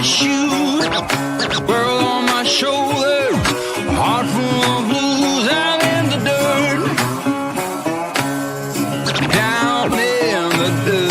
my shoes, world on my shoulders, a heart full of blues. I'm in the dirt, down in the dirt.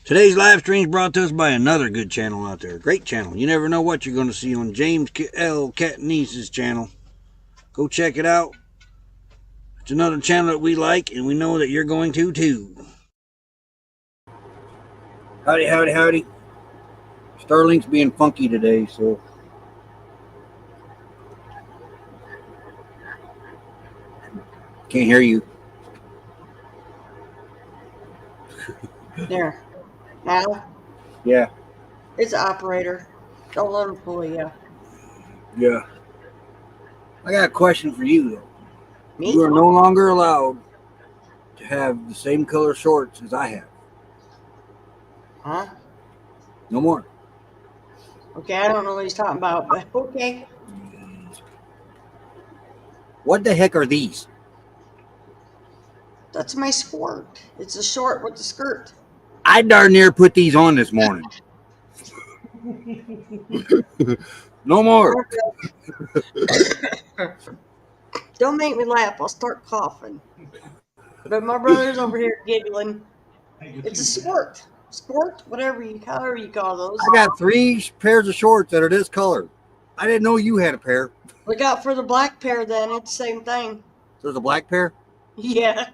Today's live stream is brought to us by another good channel out there. Great channel. You never know what you're going to see on James L. Catanise's channel. Go check it out. It's another channel that we like, and we know that you're going to too. Howdy, howdy, howdy. Starlink's being funky today, so can't hear you. There. Now? Yeah. It's an operator. Don't let him fool you. Yeah. I got a question for you, though. Me? You are no longer allowed to have the same color shorts as I have. Huh? No more. Okay, I don't know what he's talking about, but okay. What the heck are these? That's my sport. It's a short with the skirt. I darn near put these on this morning. No more. Don't make me laugh. I'll start coughing. But my brother's over here giggling. It's a sport. Sport, however you call those. I got 3 pairs of shorts that are this color. I didn't know you had a pair. Look out for the black pair then. It's the same thing. There's a black pair? Yeah.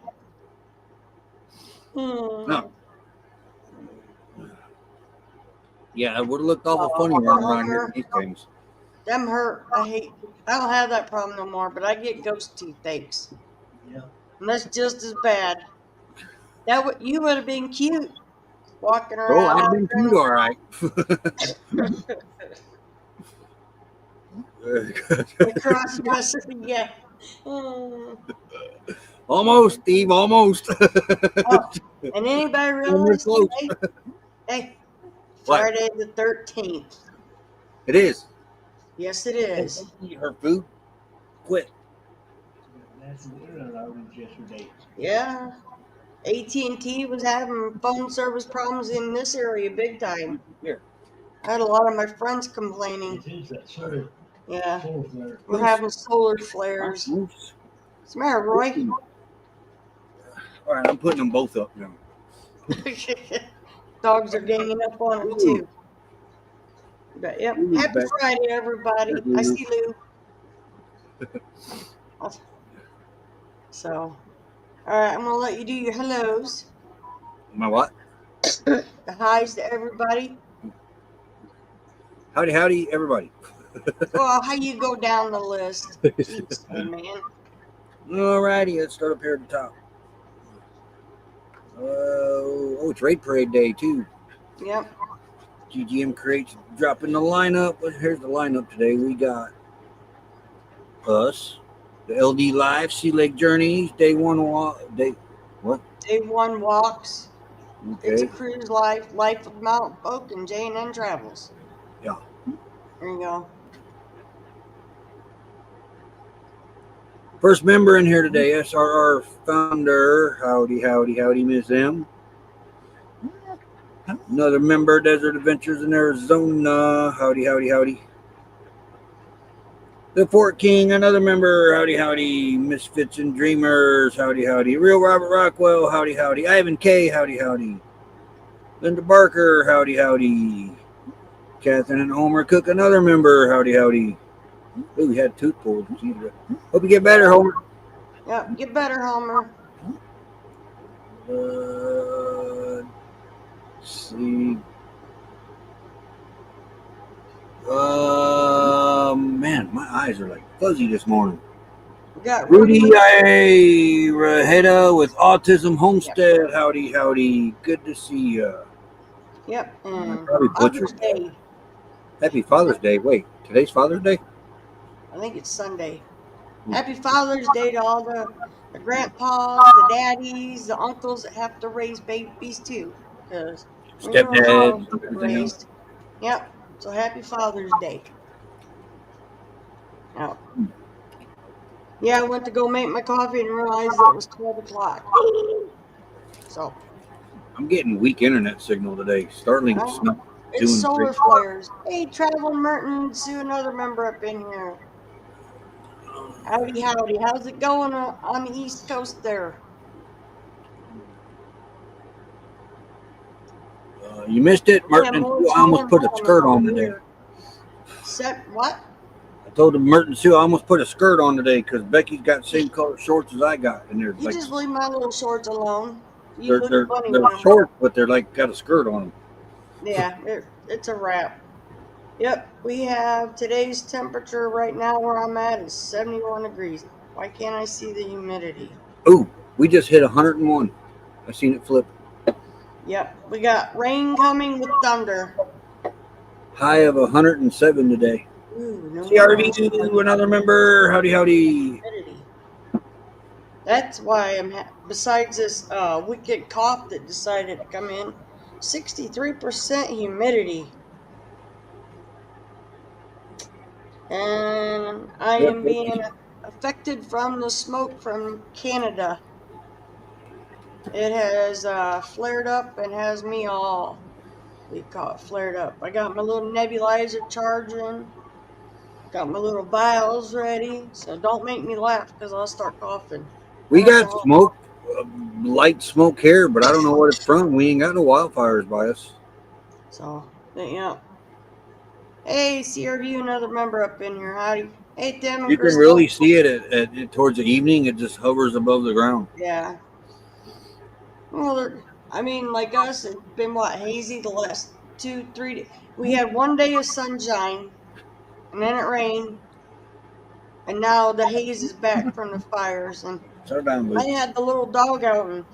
No. Yeah, it would have looked awful funny around here with these things. Them hurt. I don't have that problem no more, but I get ghost toothaches. Yeah. And that's just as bad. You would have been cute walking Oh, around. I've been cute, all right. Cross dressing, yeah. Almost, Steve, almost. Oh, and anybody realize close. today? Hey, What? Friday the 13th. It is. Yes, it is. Eat her food. Quit. Yeah. AT&T was having phone service problems in this area big time. Here. I had a lot of my friends complaining. Yeah. We're having solar flares. What's the matter, Roy? All right, I'm putting them both up now. Dogs are ganging up on them too. But yep. Happy Friday, everybody. I see Lou. So, all right, I'm gonna let you do your hellos. My what? The highs to everybody. Howdy, howdy, everybody. Well, how you go down the list? Jeez, man. All righty, let's start up here at the top. Oh, it's Raid Parade Day, too. Yep. GGM Crates dropping the lineup. Here's the lineup today. We got us, the LD Live, Sea Lake Journeys, Day 1 walk. Day 1 walks. Okay. It's a cruise life of Mount Oak and J&N Travels. Yeah. There you go. First member in here today, SRR founder. Howdy, howdy, howdy, Miss M. Another member, Desert Adventures in Arizona. Howdy, howdy, howdy. The Fort King, another member. Howdy, howdy. Misfits and Dreamers. Howdy, howdy. Real Robert Rockwell. Howdy, howdy. Ivan K. Howdy, howdy. Linda Barker. Howdy, howdy. Catherine and Homer Cook, another member. Howdy, howdy. Oh, we had tooth pulled. Hope you get better, Homer. Yeah, get better, Homer. Let's see. Man, my eyes are like fuzzy this morning. We got Rudy Raheda with Autism Homestead. Yep. Howdy, howdy. Good to see you. Yep. Probably Father's Day. Happy Father's Day. Wait, today's Father's Day? I think it's Sunday. Happy Father's Day to all the grandpas, the daddies, the uncles that have to raise babies too. Because stepdads, and everything else. Raised. Yep. So happy Father's Day. Now, yeah, I went to go make my coffee and realized it was 12 o'clock. So, I'm getting weak internet signal today. Starlink's not it's doing solar great. flares. Hey, Travel Merton, Sue, another member up in here. Howdy, howdy. How's it going on the East Coast there? You missed it, Yeah, Merton. more Sue, I almost storm put a coming skirt on over today. here. What? I told him, Merton Sue, I almost put a skirt on today because Becky's got the same color shorts as I got, and they're You like just leave my little shorts alone. You look funny when they're I'm short, but they're like got a skirt on them. Yeah, it's a wrap. Yep, we have today's temperature right now where I'm at is 71 degrees. Why can't I see the humidity? Ooh, we just hit 101. I seen it flip. Yep, we got rain coming with thunder. High of 107 today. Ooh, no CRV, another member. Howdy, howdy. humidity. That's why besides this wicked cough that decided to come in, 63% humidity. And I Yep, am being affected from the smoke from Canada. It has flared up and has me all, we call it flared up. I got my little nebulizer charging, got my little vials ready, so don't make me laugh because I'll start coughing. we That's got all. smoke, light smoke here, but I don't know what it's from. We ain't got no wildfires by us. So, yeah. Hey, CRV, another member up in here. Howdy. Hey, Tim and You can Crystal. really see it at towards the evening. It just hovers above the ground. Yeah. Well, I mean, like us, it's been what, hazy the last 2, 3 days. We had one day of sunshine, and then it rained, and now the haze is back from the fires. And Slow down, I Luke. had the little dog out, and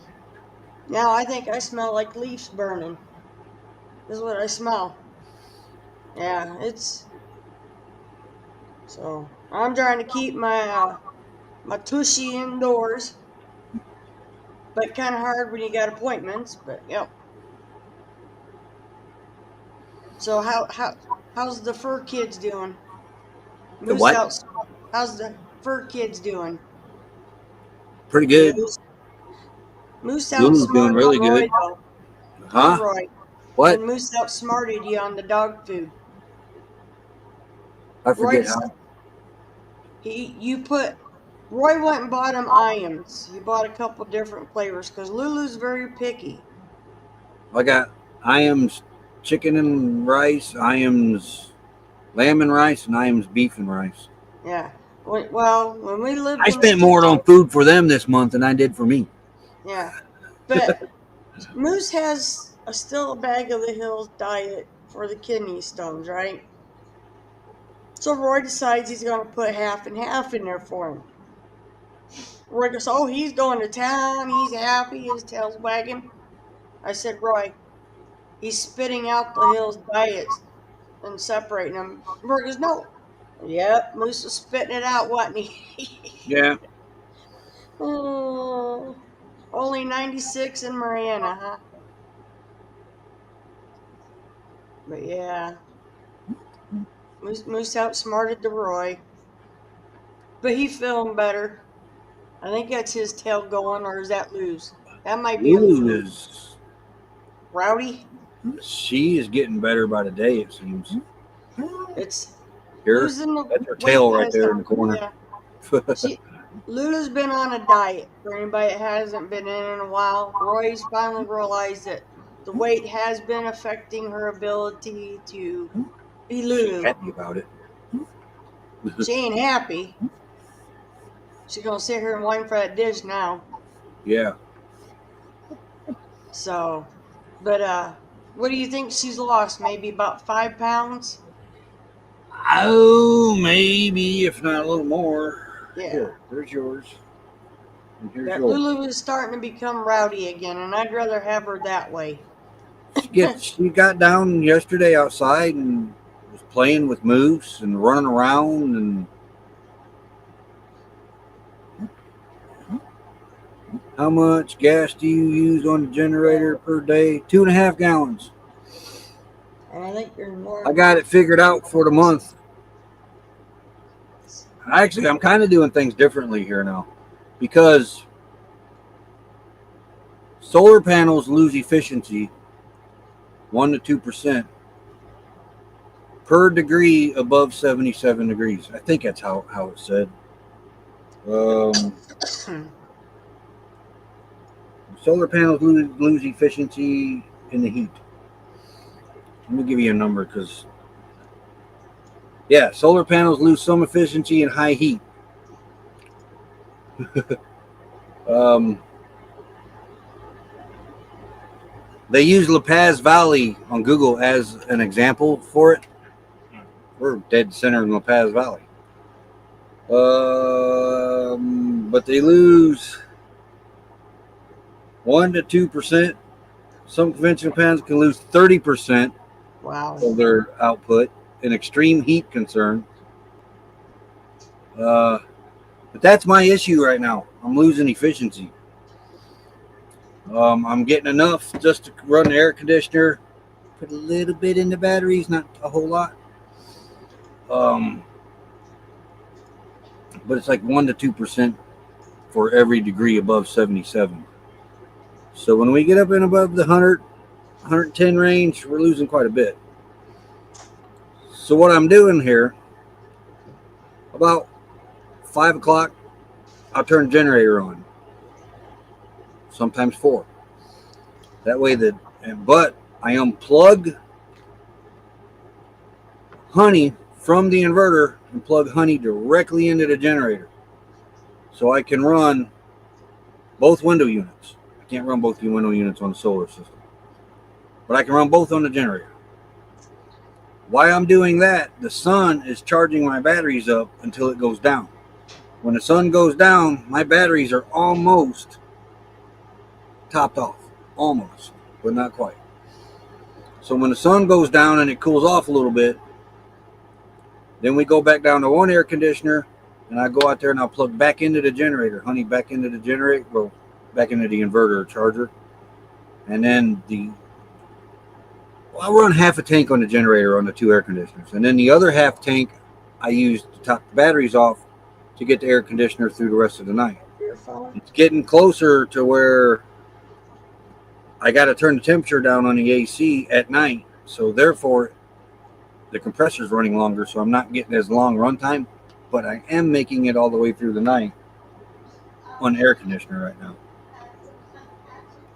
now I think I smell like leaves burning. This is what I smell. Yeah, it's so I'm trying to keep my tushy indoors, but kind of hard when you got appointments. But yep. So how's the fur kids doing? The Moose what? out. How's the fur kids doing? Pretty good. Moose Lulu's doing outsmarted really Roy good. though. Huh, Huh? Roy? What? And Moose outsmarted you on the dog food. I Roy, forget how. Roy went and bought him Iams. He bought a couple different flavors because Lulu's very picky. I got Iam's chicken and rice, Iam's lamb and rice, and Iam's beef and rice. Yeah. Well, when we lived I in spent more on Stillwater, food for them this month than I did for me. yeah. But Moose has still a bag of the Hills diet for the kidney stones, right? So Roy decides he's going to put half and half in there for him. Roy goes, oh, he's going to town. He's happy. His tail's wagging. I said, Roy, he's spitting out the Hills diets and separating them. Roy goes, no. Yep, Moose was spitting it out, wasn't he? Yeah. Oh, only 96 in Mariana, huh? But yeah, Moose outsmarted the Roy. But he feeling better. I think that's his tail going, or is that Lou's? That might be Lulu is, Rowdy. she is getting better by the day, it seems. It's Here, losing the that's her weight tail right has there in the corner. Yeah, Lulu's been on a diet. For anybody that hasn't been in a while, Roy's finally realized that the weight has been affecting her ability to be She's Lulu. happy about it. She ain't happy. She's gonna sit here and whine for that dish now. Yeah. So, but what do you think she's lost? Maybe about 5 pounds? Oh, maybe, if not a little more. Yeah. Here, there's yours. And here's That yours. Lulu is starting to become rowdy again, and I'd rather have her that way. She got down yesterday outside and was playing with Moose and running around and How much gas do you use on the generator per day? 2.5 gallons. And I think there's more. I got it figured out for the month. Actually, I'm kind of doing things differently here now because solar panels lose efficiency 1 to 2% per degree above 77 degrees. I think that's how it's said. Solar panels lose efficiency in the heat. Let me give you a number because, yeah, solar panels lose some efficiency in high heat. They use La Paz Valley on Google as an example for it. We're dead center in La Paz Valley. But they lose 1 to 2%. Some conventional panels can lose 30% Wow. of their output in extreme heat concern. But that's my issue right now. I'm losing efficiency. I'm getting enough just to run the air conditioner, put a little bit in the batteries, not a whole lot. But it's like 1 to 2% for every degree above 77. So when we get up and above the 100, 110 range, we're losing quite a bit. So what I'm doing here, about 5 o'clock, I'll turn the generator on. Sometimes 4. That way but I unplug honey from the inverter and plug honey directly into the generator. So I can run both window units. I can't run both the window units on the solar system, but I can run both on the generator. While I'm doing that, the sun is charging my batteries up until it goes down. When the sun goes down, my batteries are almost topped off. Almost, but not quite. So when the sun goes down and it cools off a little bit, then we go back down to one air conditioner, and I go out there and I'll plug back into the generator, honey back into the generator, well, back into the inverter charger. And then I run half a tank on the generator on the 2 air conditioners. And then the other half tank I use to top the batteries off to get the air conditioner through the rest of the night. It's getting closer to where I got to turn the temperature down on the AC at night. So therefore, the compressor's running longer, so I'm not getting as long runtime, but I am making it all the way through the night on the air conditioner right now.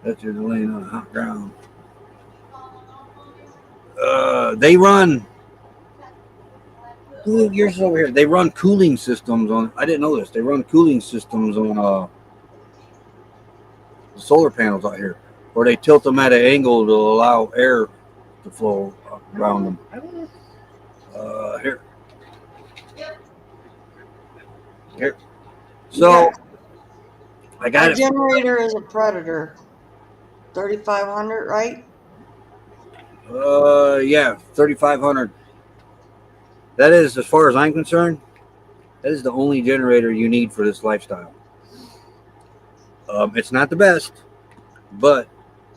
That's just laying on the hot ground. They run. Yours is over here. They run cooling systems on. I didn't know this. They run cooling systems on the solar panels out here, or they tilt them at an angle to allow air to flow around them. Here. So I got it. Generator is a Predator. 3500, right? Yeah, 3500. That is, as far as I'm concerned, that is the only generator you need for this lifestyle. It's not the best, but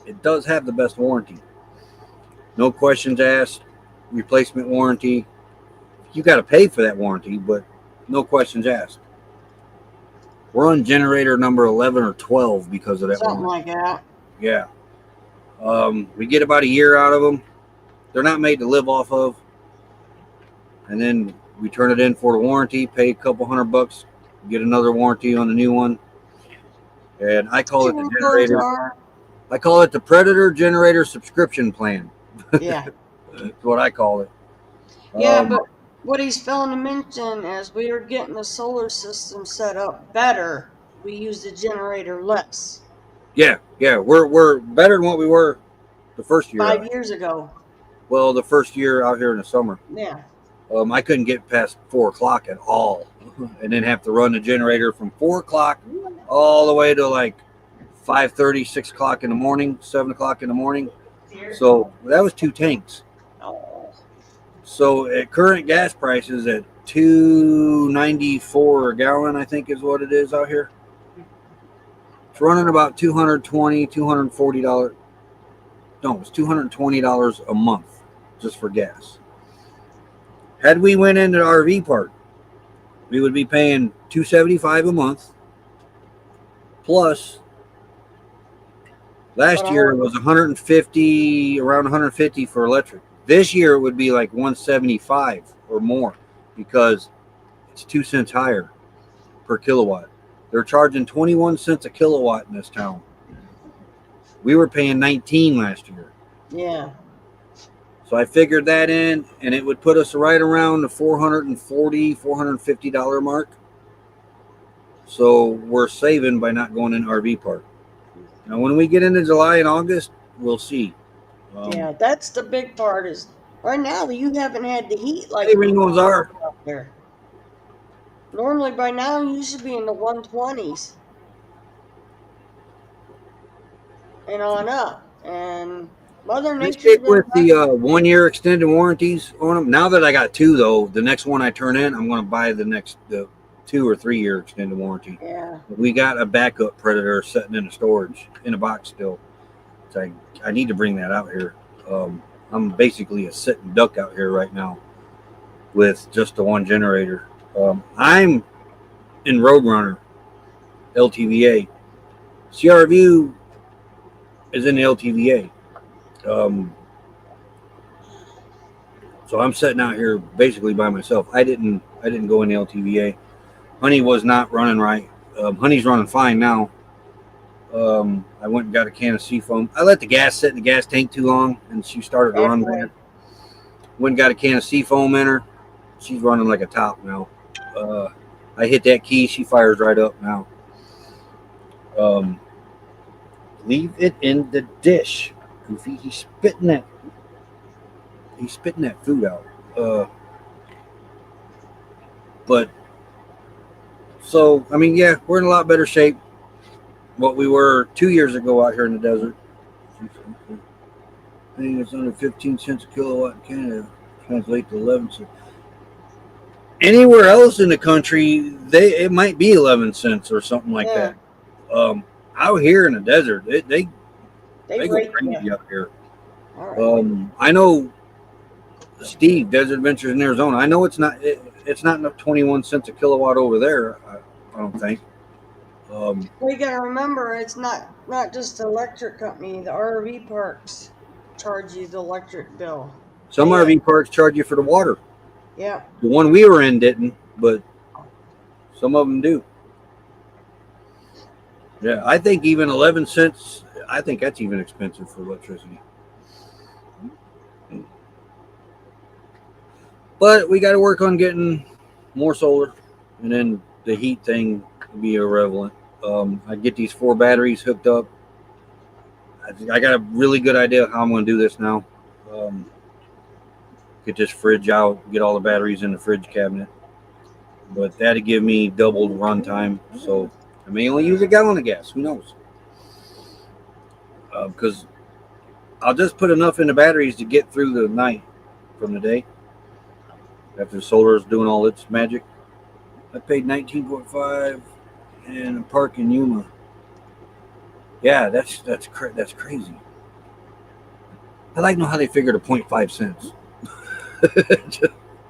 it does have the best warranty. No questions asked, replacement warranty. You got to pay for that warranty, but no questions asked. We're on generator number 11 or 12 because of that Something warranty. like that. Yeah. We get about a year out of them. They're not made to live off of. And then we turn it in for the warranty, pay a couple $100, get another warranty on the new one. And I call it the generator. I call it the Predator Generator Subscription Plan. Yeah. That's what I call it. Yeah, but what he's failing to mention is we are getting the solar system set up better. We use the generator less. Yeah, we're better than what we were the first year. 5 years ago. Well, the first year out here in the summer. Yeah. I couldn't get past 4 o'clock at all, and then have to run the generator from 4 o'clock all the way to like 5:30, 6 o'clock in the morning, 7 o'clock in the morning. So that was 2 tanks. Oh. So at current gas prices at $2.94 a gallon, I think is what it is out here. It's running about $240. No, it's $220 a month just for gas. Had we went into the RV park, we would be paying $275 a month. Plus, last year it was 150, around 150 for electric. This year it would be like 175 or more because it's 2 cents higher per kilowatt. They're charging 21 cents a kilowatt in this town. We were paying 19 last year. Yeah. So I figured that in, and it would put us right around the $440, $450 mark. So we're saving by not going in RV park. Now, when we get into July and August, we'll see. Yeah, that's the big part is right now you haven't had the heat like Hey, Ringos are. out there. Normally by now you should be in the 120s and on up. And Mother I Nature's stick been with the 1 year extended warranties on them. Now that I got 2, though, the next one I turn in, I'm going to buy the 2 or 3 year extended warranty. yeah. We got a backup Predator sitting in the storage in a box still. So I need to bring that out here. I'm basically a sitting duck out here right now with just the one generator. I'm in Roadrunner LTVA. CRView is in the LTVA. So I'm sitting out here basically by myself. I didn't go in the LTVA. Honey was not running right. Honey's running fine now. I went and got a can of Seafoam. I let the gas sit in the gas tank too long, and she started to run bad. Went and got a can of Seafoam in her. She's running like a top now. I hit that key. She fires right up now. Leave it in the dish. Goofy, he's spitting that food out. But so I mean, yeah, we're in a lot better shape what we were 2 years ago out here in the desert. I think it's under 15 cents a kilowatt in Canada. Translate to 11 cents. Anywhere else in the country, it might be 11 cents or something like that. Out here in the desert, they go crazy up here. Right. I know Steve, Desert Adventures in Arizona. I know it's not 21 cents a kilowatt over there. I don't think. We got to remember, it's not just the electric company. The RV parks charge you the electric bill. Some RV parks charge you for the water. Yeah. The one we were in didn't, but some of them do. Yeah, I think even 11 cents, I think that's even expensive for electricity. But we got to work on getting more solar, and then the heat thing will be irrelevant. I get these 4 batteries hooked up. I got a really good idea how I'm going to do this now. Get this fridge out, get all the batteries in the fridge cabinet. But that'd give me doubled run time. So I may only use a gallon of gas. Who knows? Because I'll just put enough in the batteries to get through the night from the day. After the solar is doing all its magic. I paid $19.5 in a park in Yuma. Yeah, that's crazy. I like to know how they figured a 0.5 cents.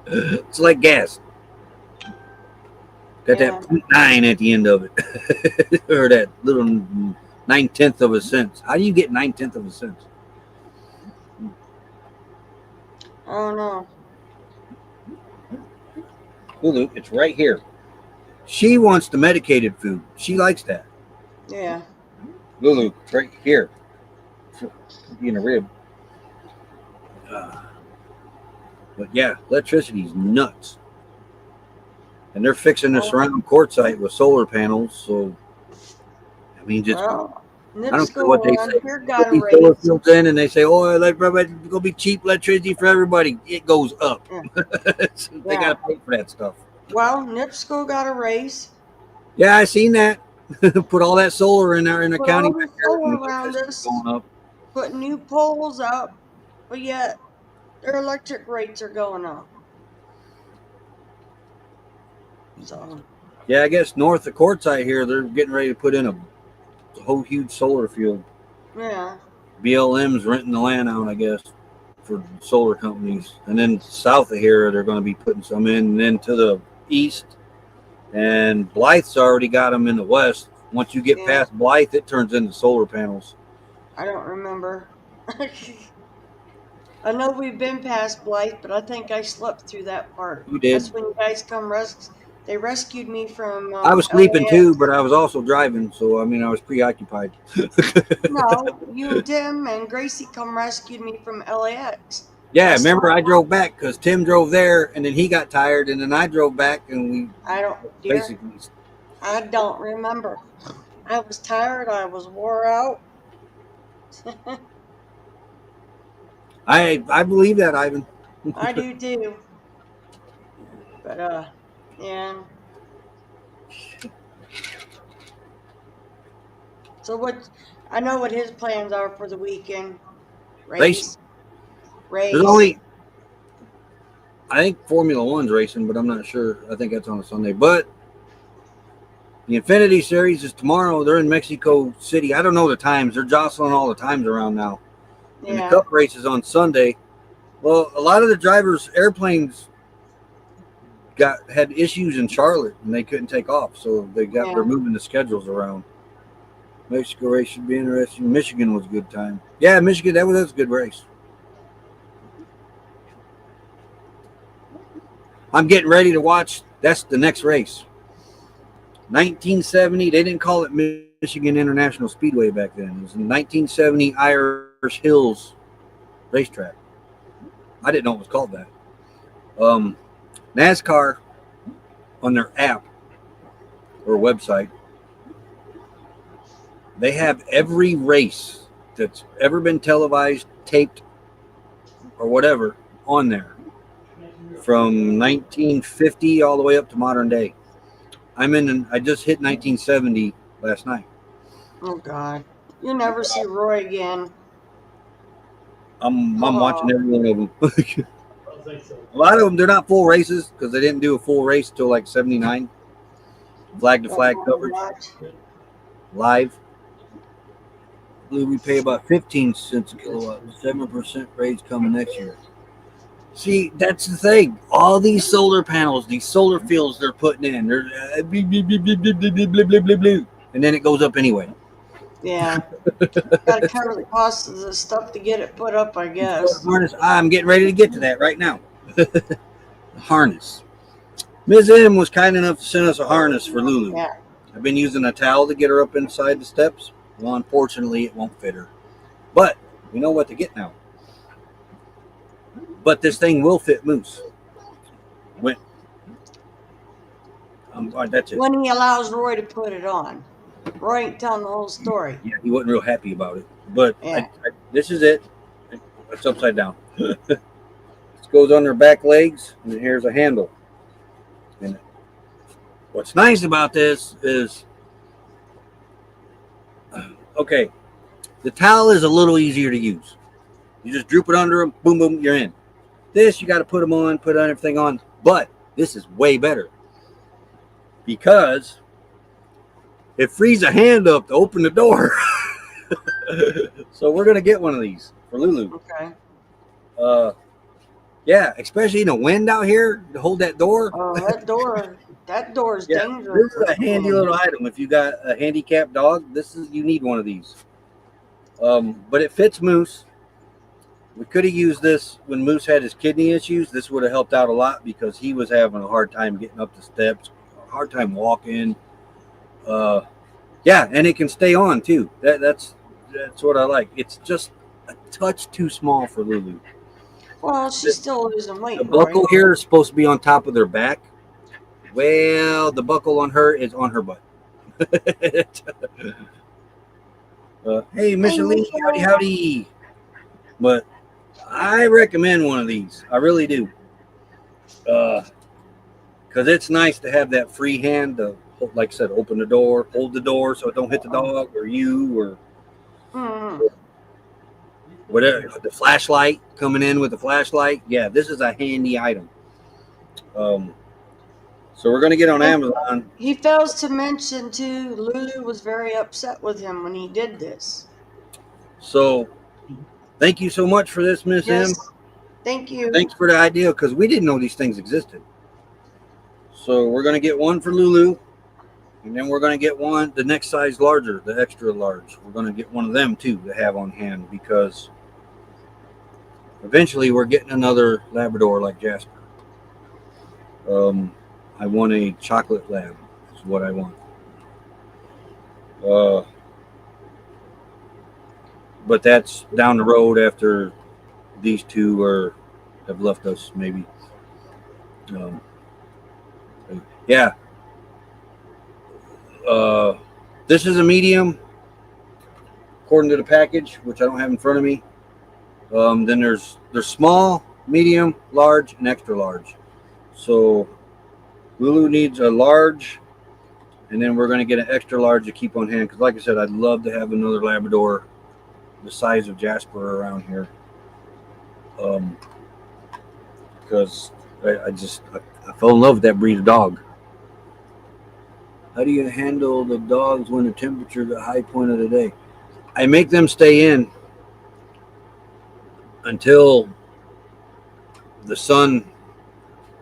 It's like gas. Got that 0.9 at the end of it. Or that little 9/10 of a cent. How do you get 9/10 of a cent? I don't know. Lulu, it's right here. She wants the medicated food. She likes that. Yeah. Lulu, right here. In a rib. But yeah, electricity's nuts. And they're fixing this around Quartzsite with solar panels. So, I mean, just I don't care what they say. Put these solar fields in, and they say, "Oh, it's gonna be cheap electricity for everybody." It goes up. Yeah. So they gotta pay for that stuff. Well, NIPSCO got a raise. Yeah, I seen that. Put all that solar in there in the county. All the solar around us. Going up. Put new poles up, but yet their electric rates are going up. So. Yeah, I guess north of Quartzsite here, they're getting ready to put in a a whole huge solar field. Yeah. BLM's renting the land out, I guess, for solar companies. And then south of here, they're going to be putting some in. And then to the east, and Blythe's already got them in the west. Once you get Yeah. past Blythe, it turns into solar panels. I don't remember. I know we've been past Blythe, but I think I slept through that part. You did. That's when you guys come They rescued me from. I was sleeping LAX. too, but I was also driving, so I mean, I was preoccupied. No, you and Tim and Gracie come rescued me from LAX. Yeah, I remember I slept. drove back because Tim drove there, and then he got tired, and then I drove back, and we I don't, dear. basically. I don't remember. I was tired. I was wore out. I believe that, Ivan. I do too. But yeah. So what? I know what his plans are for the weekend. Racing. Race. There's only, I think Formula One's racing, but I'm not sure. I think that's on a Sunday. But the Xfinity Series is tomorrow. They're in Mexico City. I don't know the times. They're jostling all the times around now. And the Yeah. Cup race is on Sunday. Well, a lot of the drivers' airplanes had issues in Charlotte, and they couldn't take off, so they're moving the schedules around. Mexico race should be interesting. Michigan was a good time. Yeah, Michigan, that was a good race. I'm getting ready to watch. That's the next race. 1970. They didn't call it Michigan International Speedway back then. It was the 1970 Irish Hills racetrack. I didn't know it was called that. NASCAR on their app or website, they have every race that's ever been televised, taped, or whatever on there from 1950 all the way up to modern day. I just hit 1970 last night. Oh God, you'll never see Roy again. I'm watching every one of them. A lot of them, they're not full races because they didn't do a full race till like 79. Flag to flag coverage live. I believe we pay about 15 cents a kilowatt. 7% raise coming next year. See, that's the thing. All these solar panels, these solar fields they're putting in, they're and then it goes up anyway. Yeah. Got to cover the cost of the stuff to get it put up, I guess. Harness. I'm getting ready to get to that right now. Harness. Ms. M was kind enough to send us a harness for Lulu. Yeah. I've been using a towel to get her up inside the steps. Well, unfortunately, it won't fit her. But we know what to get now. But this thing will fit Moose. That's it. When he allows Roy to put it on. Roy ain't telling the whole story. Yeah, he wasn't real happy about it. But Yeah. this is it. It's upside down. This goes on their back legs, and here's a handle. And what's nice about this is, okay, the towel is a little easier to use. You just droop it under them, boom, boom, you're in. This, you got to put everything on. But this is way better because it frees a hand up to open the door. So we're going to get one of these for Lulu. Okay. Yeah, especially in the wind out here to hold that door. Oh, that door is Yeah, dangerous. this is a handy little item. If you got a handicapped dog, you need one of these. But it fits Moose. We could have used this when Moose had his kidney issues. This would have helped out a lot because he was having a hard time getting up the steps, a hard time walking. Yeah, and it can stay on too. That's what I like. It's just a touch too small for Lulu. Well, she's still losing weight. The buckle Roy. here is supposed to be on top of their back. Well, the buckle on her is on her butt. Hey, Micheline, howdy, howdy. But I recommend one of these. I really do. Because it's nice to have that free hand to, like I said, open the door, hold the door so it don't hit the dog or you or whatever. The flashlight, coming in with the flashlight. Yeah, this is a handy item. So we're going to get on Amazon. He fails to mention too, Lulu was very upset with him when he did this. So thank you so much for this, Miss M. Yes, thank you. Thanks for the idea, because we didn't know these things existed. So we're going to get one for Lulu, and then we're going to get one, the next size larger, the extra large. We're going to get one of them too to have on hand, because eventually we're getting another Labrador like Jasper. I want a chocolate lab is what I want. But that's down the road after these two have left us, maybe. Yeah. This is a medium, according to the package, which I don't have in front of me. Then there's small, medium, large, and extra large. So Lulu needs a large, and then we're going to get an extra large to keep on hand. Because like I said, I'd love to have another Labrador the size of Jasper around here. Because I fell in love with that breed of dog. How do you handle the dogs when the temperature is the high point of the day? I make them stay in until the sun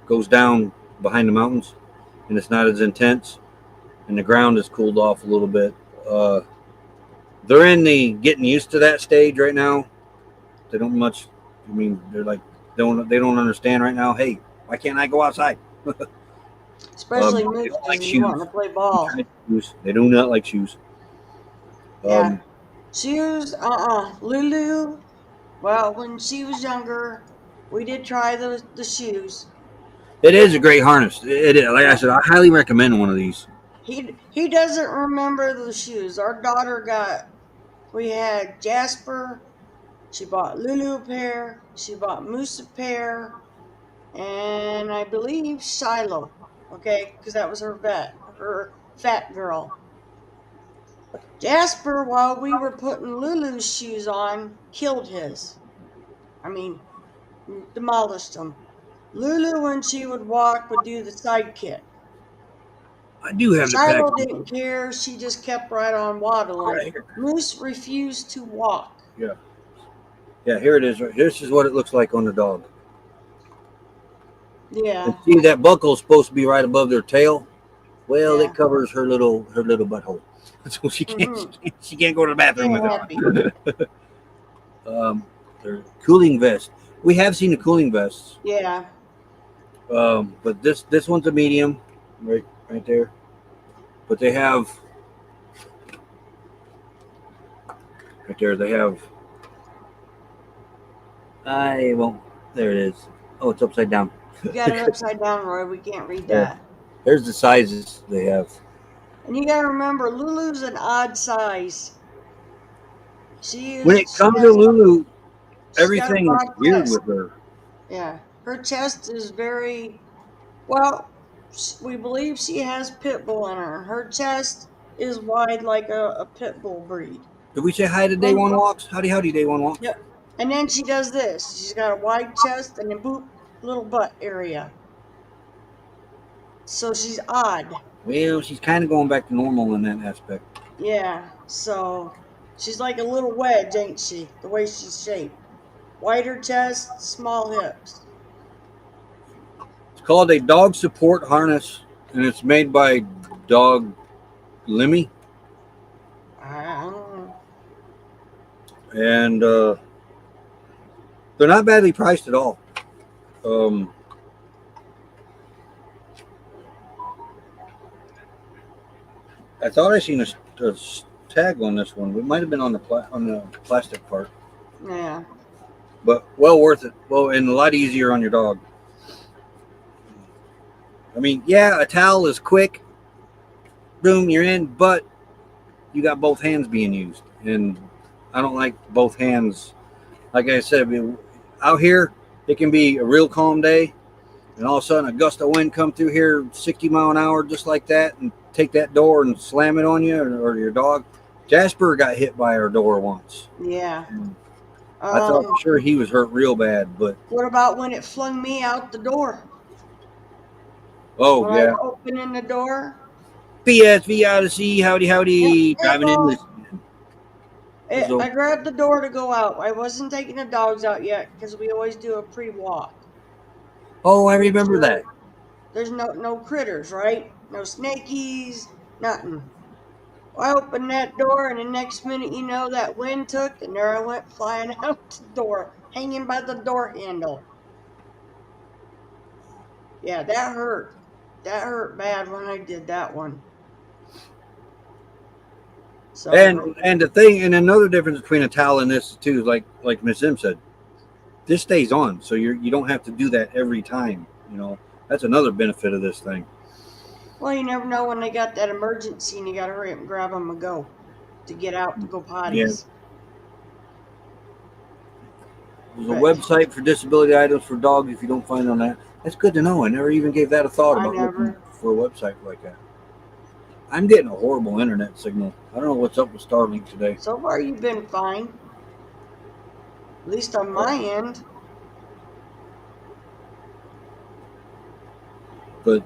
goes down behind the mountains and it's not as intense and the ground is cooled off a little bit. They're in the getting used to that stage right now. They don't much, I mean, they're like, they don't understand right now. Hey, why can't I go outside? Especially they Moose don't like doesn't want to play ball. They do not like shoes. Yeah. Shoes, Lulu, well, when she was younger, we did try the shoes. It is a great harness. It is. Like I said, I highly recommend one of these. He doesn't remember the shoes. Our daughter we had Jasper, she bought Lulu a pair, she bought Moose a pair, and I believe Shiloh, okay, because that was her fat girl. Jasper, while we were putting Lulu's shoes on, killed his. I mean, demolished them. Lulu, when she would walk, would do the side kick. I do have the Shiloh package. didn't care. She just kept right on waddling. Right here. Moose refused to walk. Yeah. Yeah, here it is. This is what it looks like on the dog. Yeah. And see, that buckle is supposed to be right above their tail. Well, Yeah. it covers her little butthole, so she can't go to the bathroom with it on. They're cooling vest. We have seen the cooling vests. Yeah. But this one's a medium, right there. But they have right there. They have. I won't. There it is. Oh, it's upside down. You got it upside down, Roy. We can't read Yeah. that. There's the sizes they have. And you got to remember, Lulu's an odd size. When it comes to Lulu, everything is weird with her. Yeah. Her chest is very, well, we believe she has pit bull in her. Her chest is wide like a pit bull breed. Did we say hi to Day One Walks? Howdy, Day One Walks. Yep. And then she does this. She's got a wide chest and a little butt area. So she's odd. Well, she's kind of going back to normal in that aspect. Yeah. So she's like a little wedge, ain't she? The way she's shaped. Wider chest, small hips. It's called a dog support harness, and it's made by Dog Lemmy. I don't know. And they're not badly priced at all. I thought I seen a tag on this one. It might have been on the plastic part. Yeah. But well worth it. Well, and a lot easier on your dog. I mean, yeah, a towel is quick. Boom, you're in. But you got both hands being used, and I don't like both hands. Like I said, out here it can be a real calm day, and all of a sudden a gust of wind come through here, 60 mile an hour, just like that, and take that door and slam it on you or your dog. Jasper got hit by our door once. Yeah. I thought for sure he was hurt real bad, but what about when it flung me out the door? Oh, when I yeah. was opening the door. BSV Odyssey, howdy. Driving in Well, listening. So, I grabbed the door to go out. I wasn't taking the dogs out yet because we always do a pre-walk oh, I to make remember sure that. there's no critters, right? No snakies, nothing. I opened that door, and the next minute, that wind took, and there I went flying out the door, hanging by the door handle. Yeah, that hurt. That hurt bad when I did that one. So, And the thing, and another difference between a towel and this too is like Miss M said, this stays on, so you don't have to do that every time. That's another benefit of this thing. well, you never know when they got that emergency, and you got to hurry up and grab them and go to get out to go Yeah, potties. there's a But website for disability items for dogs. If you don't find on that, that's good to know. I never even gave that a thought I about looking never. for a website like that. I'm getting a horrible internet signal. I don't know what's up with Starlink today, So far, you've been fine, at least on my end. but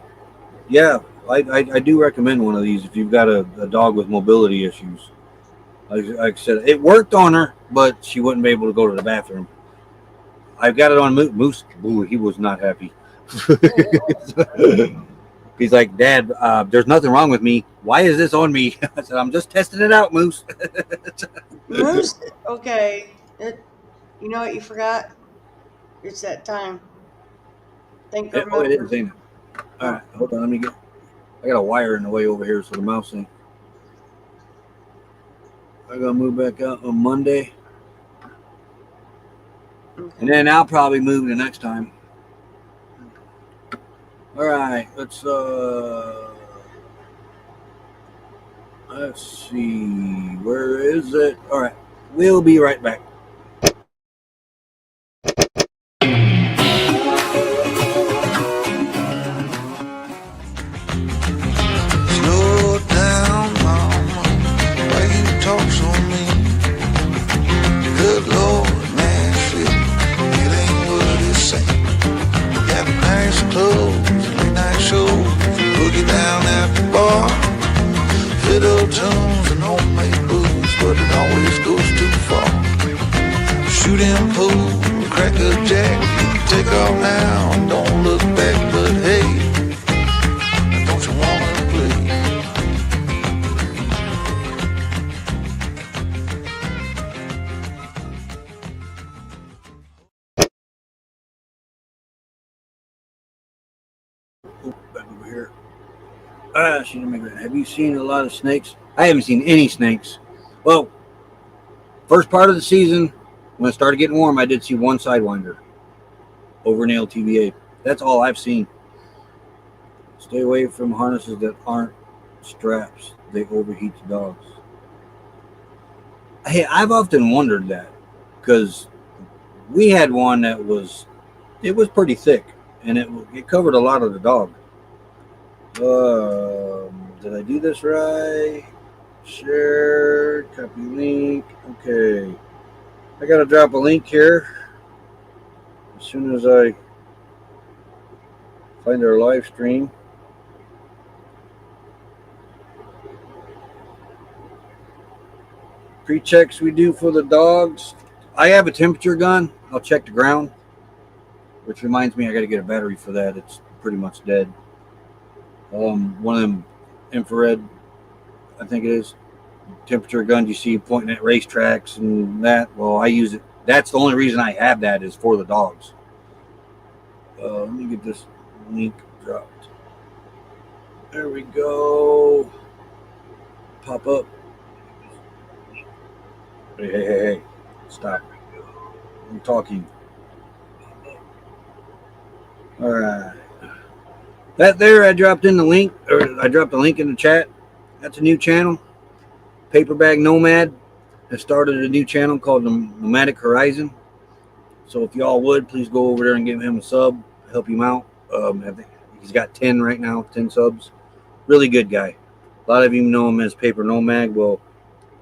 yeah, I do recommend one of these if you've got a dog with mobility issues. Like I said, it worked on her, but she wouldn't be able to go to the bathroom. I've got it on Moose. Ooh, he was not happy. He's like, Dad, there's nothing wrong with me. Why is this on me? I said, I'm just testing it out, Moose. Moose, okay. You know what you forgot? It's that time. Think or Oh, it is, remember. ain't it? All Oh, right, hold on. I got a wire in the way over here, so the mouse ain't. I gotta move back out on Monday, and okay. then I'll probably move the next time. All right, let's see. Where is it? All right, we'll be right back. Slow down, mama. Why you talk so mean? Good Lord, Nashville, it ain't what it seems. Got nice clothes, late night shows, boogie down at the bar. Fiddle tunes and homemade booze, but it always goes too far. Shooting pool, crack a jack, take off now and don't look back, but hey, don't you wanna play? Back over here. She didn't make that. Have you seen a lot of snakes? I haven't seen any snakes. Well, first part of the season, when it started getting warm, I did see one sidewinder over an LTVA. That's all I've seen. Stay away from harnesses that aren't straps. They overheat the dogs. Hey, I've often wondered that because we had one that was pretty thick and it covered a lot of the dog. Did I do this right? Share, copy link. Okay, I gotta drop a link here as soon as I find our live stream. Pre-checks we do for the dogs. I have a temperature gun. I'll check the ground, which reminds me I got to get a battery for that. It's pretty much dead. One of them infrared, I think it is, temperature guns you see pointing at racetracks and that. Well, I use it. That's the only reason I have that is for the dogs. Let me get this link dropped. There we go. Pop up. Hey. Stop. I'm talking. All right. That there, I dropped in the link, or I dropped the link in the chat. That's a new channel. Paperbag Nomad has started a new channel called the Nomadic Horizon. So if y'all would, please go over there and give him a sub, help him out. I think he's got 10 right now, 10 subs. Really good guy. A lot of you know him as Paper Nomad. Well,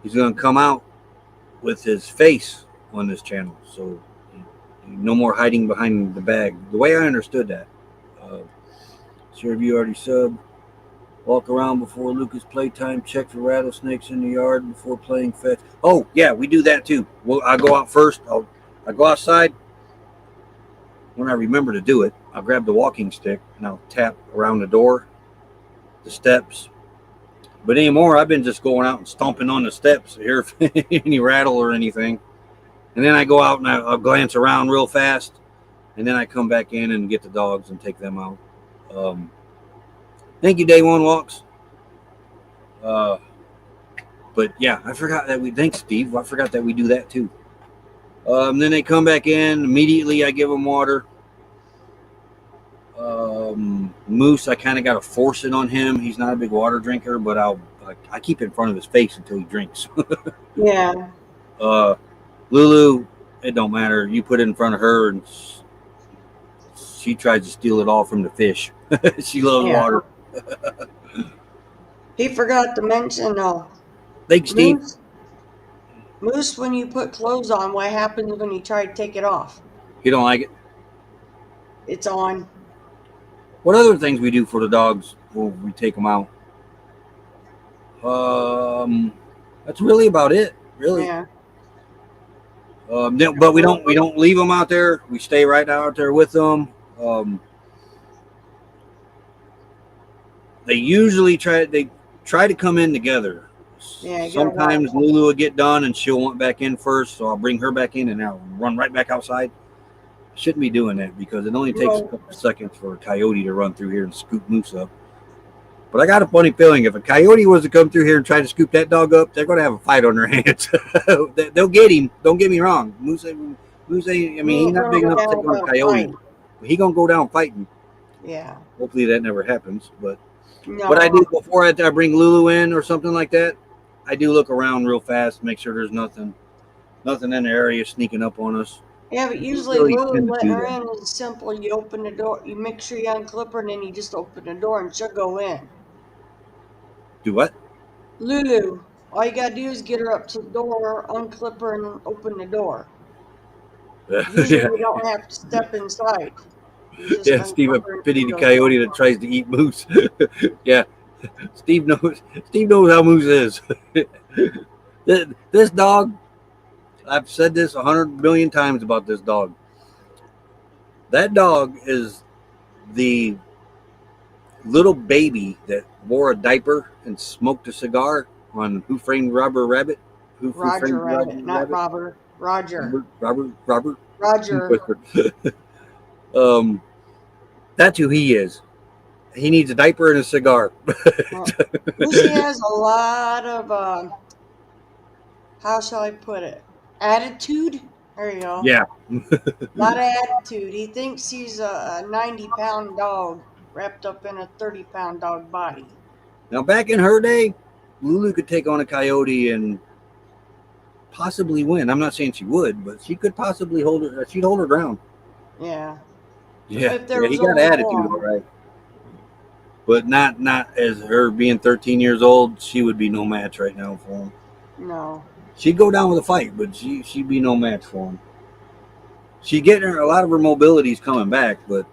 he's going to come out with his face on this channel. So no more hiding behind the bag. The way I understood that. Sure, if you already subbed. Walk around before Lucas playtime. Check for rattlesnakes in the yard before playing fetch. Oh, yeah, we do that too. Well, I go out first. I go outside. When I remember to do it, I'll grab the walking stick and I'll tap around the door, the steps. But anymore, I've been just going out and stomping on the steps to hear if any rattle or anything. And then I go out and I'll glance around real fast. And then I come back in and get the dogs and take them out. Thank you, Day One Walks. But yeah, I forgot that thanks, Steve. I forgot that we do that too. Then they come back in. Immediately, I give them water. Moose, I kind of got to force it on him. He's not a big water drinker, but I keep it in front of his face until he drinks. Yeah. Lulu, it don't matter. You put it in front of her, and she tries to steal it all from the fish. She loves water. He forgot to mention, Thanks, Steve. Moose, when you put clothes on, what happens when you try to take it off? You don't like it? It's on. What other things we do for the dogs when we take them out? That's really about it. Really. Yeah. But we don't leave them out there. We stay right out there with them. They usually try to come in together. Yeah. Sometimes Lulu will get done and she'll want back in first, so I'll bring her back in and I'll run right back outside. Shouldn't be doing that because it only takes a couple of seconds for a coyote to run through here and scoop Moose up. But I got a funny feeling if a coyote was to come through here and try to scoop that dog up, they're going to have a fight on their hands. They'll get him. Don't get me wrong. Moose, I mean, he's not big enough to take on a coyote. He's going to go down fighting. Yeah. Hopefully that never happens. But No. what I do before I bring Lulu in or something like that, I do look around real fast, make sure there's nothing in the area sneaking up on us. Yeah, but usually Really Lulu tend to letting do her that. in is simple. You open the door, you make sure you unclip her, and then you just open the door and she'll go in. Do what? Lulu, all you gotta do is get her up to the door, unclip her, and open the door. Usually Yeah. you don't have to step inside. You just Yeah, Steve, unclip her I and pity she the goes coyote in. that tries to eat Moose. Yeah, Steve knows how Moose is. This dog, I've said this 100 million times about this dog. That dog is the little baby that wore a diaper and smoked a cigar on Who Framed Robert Rabbit. Who Roger Framed Rabbit, not Robert. Roger. Robert. Roger. That's who he is. He needs a diaper and a cigar. Well, Lucy has a lot of, how shall I put it? Attitude? There you go. Yeah. A lot of attitude. He thinks he's a 90-pound dog wrapped up in a 30-pound dog body. Now, back in her day, Lulu could take on a coyote and possibly win. I'm not saying she would, but she could possibly hold her. She'd hold her ground. Yeah. Yeah, If there he was got only attitude, one. all right. But not as her being 13 years old, she would be no match right now for him. No. She'd go down with a fight, but she'd be no match for him. She'd get her, a lot of her mobility's coming back, but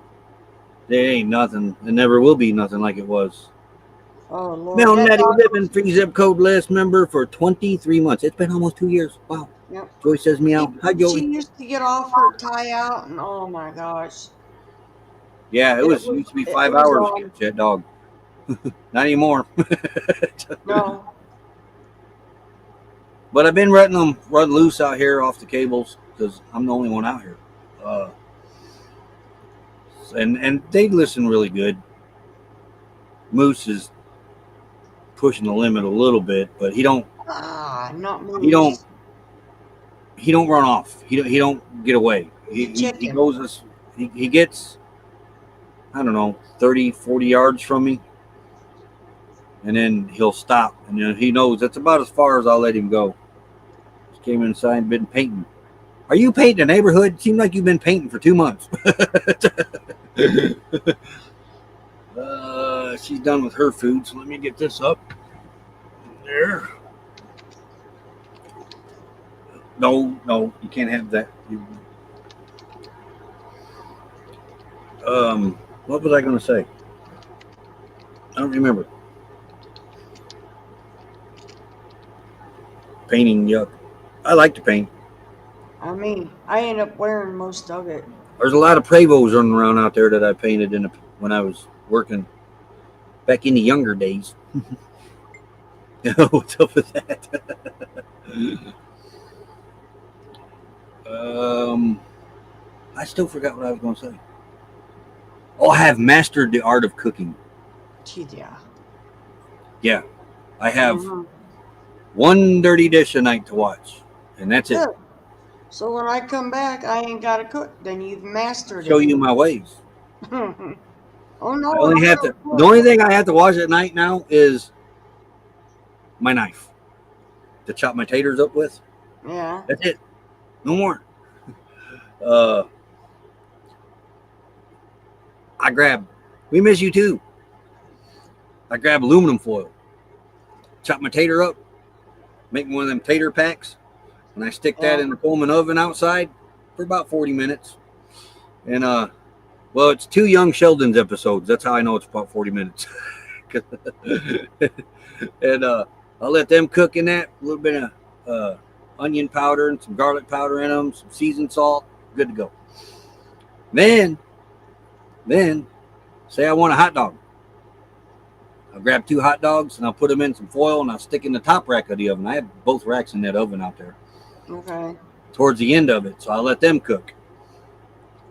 there ain't nothing. It never will be nothing like it was. Oh, Lord. Mel That Nettie dog- living free zip code list member for 23 months. It's been almost 2 years. Wow. Yep. Joey says meow. Hi, She Joey. used to get off her tie out, and oh my gosh. Yeah, it used to be 5 hours to catch that dog. Not anymore. No. But I've been letting them run loose out here off the cables because I'm the only one out here. And they listen really good. Moose is pushing the limit a little bit, but he don't Not Moose. he don't run off. He don't get away. He Chicken. goes he gets, I don't know, 30, 40 yards from me. And then he'll stop. And he knows that's about as far as I'll let him go. Just came inside and been painting. Are you painting the neighborhood? It seems like you've been painting for 2 months. She's done with her food, so let me get this up. There. No, you can't have that. What was I going to say? I don't remember. Painting, yuck. I like to paint. I mean, I end up wearing most of it. There's a lot of Pravos running around out there that I painted when I was working back in the younger days. What's up with that? I still forgot what I was going to say. Oh, I have mastered the art of cooking. Gee, yeah. Yeah, I have Mhm. one dirty dish a night to watch, and that's it. Good. So when I come back, I ain't got to cook. Then you've mastered Show it. you my ways. Oh no, I I only have don't to. The cook. only thing I have to wash at night now is my knife to chop my taters up with. Yeah. That's it. No more. Uh, I grab. We miss you too. I grab aluminum foil, chop my tater up, make one of them tater packs, and I stick that Yeah. in the Pullman oven outside for about 40 minutes. And well, it's 2 Young Sheldon's episodes. That's how I know it's about 40 minutes. And I'll let them cook in that. A little bit of onion powder and some garlic powder in them, some seasoned salt. Good to go. Then say I want a hot dog. I'll grab 2 hot dogs and I'll put them in some foil and I'll stick in the top rack of the oven. I have both racks in that oven out there Okay. towards the end of it. So I'll let them cook.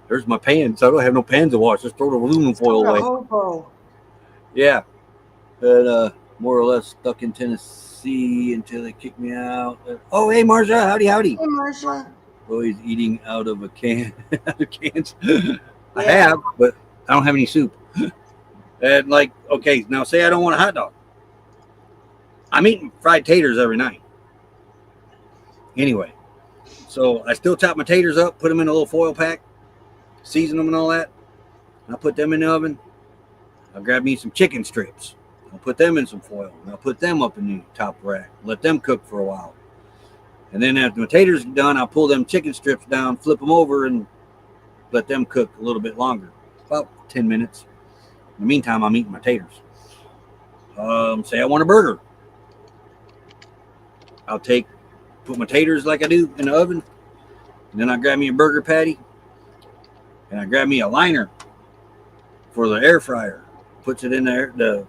There's my pans. I don't have no pans to wash. Just throw the aluminum foil What a away. hobo. Yeah. But more or less stuck in Tennessee until they kicked me out. Oh, hey, Marsha. Howdy, howdy. Hey, Marcia. Always eating out of a can. Out of cans. I Yeah. have, but I don't have any soup. And like, okay, now say I don't want a hot dog. I'm eating fried taters every night. Anyway, so I still chop my taters up, put them in a little foil pack, season them and all that. I'll put them in the oven. I'll grab me some chicken strips. I'll put them in some foil. And I'll put them up in the top rack. Let them cook for a while. And then after my taters are done, I'll pull them chicken strips down, flip them over, and let them cook a little bit longer. About 10 minutes. In the meantime, I'm eating my taters. Say I want a burger. I'll put my taters like I do in the oven. And then I grab me a burger patty. And I grab me a liner for the air fryer. Puts it in there, the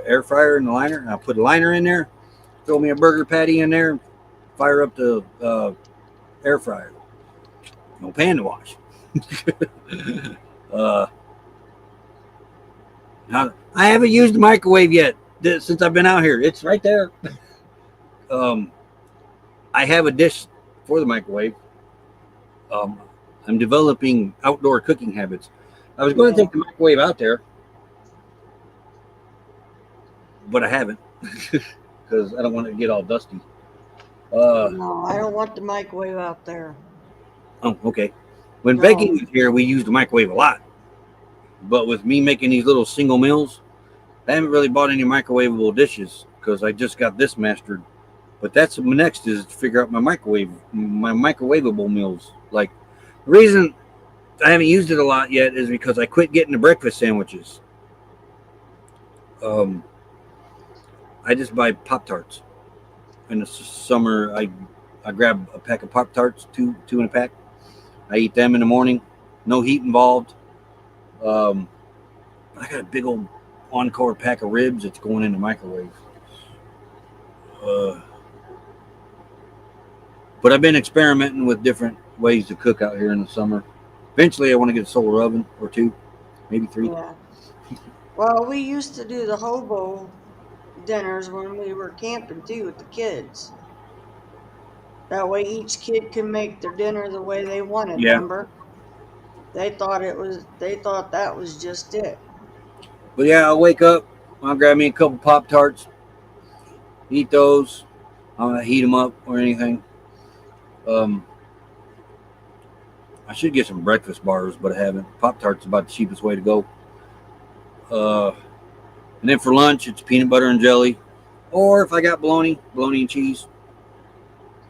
air fryer and the liner. And I'll put a liner in there. Throw me a burger patty in there. Fire up the air fryer. No pan to wash. Now, I haven't used the microwave yet since I've been out here. It's right there. I have a dish for the microwave. I'm developing outdoor cooking habits. I was going to take the microwave out there, but I haven't because I don't want it to get all dusty. No, I don't want the microwave out there. Oh, okay. When No. Becky was here, we used the microwave a lot. But with me making these little single meals, I haven't really bought any microwavable dishes because I just got this mastered. But that's my next is to figure out my microwavable meals. Like the reason I haven't used it a lot yet is because I quit getting the breakfast sandwiches. I just buy Pop-Tarts. In the summer, I grab a pack of Pop-Tarts, two in a pack. I eat them in the morning. No heat involved. I got a big old Encore pack of ribs that's going in the microwave. But I've been experimenting with different ways to cook out here in the summer. Eventually, I want to get a solar oven or 2, maybe 3. Yeah. Well, we used to do the hobo dinners when we were camping too with the kids. That way each kid can make their dinner the way they wanted, Yeah. remember? They thought that was just it. But yeah, I'll wake up. I'll grab me a couple Pop-Tarts. Eat those. I don't heat them up or anything. I should get some breakfast bars, but I haven't. Pop-Tarts is about the cheapest way to go. And then for lunch, it's peanut butter and jelly. Or if I got bologna and cheese.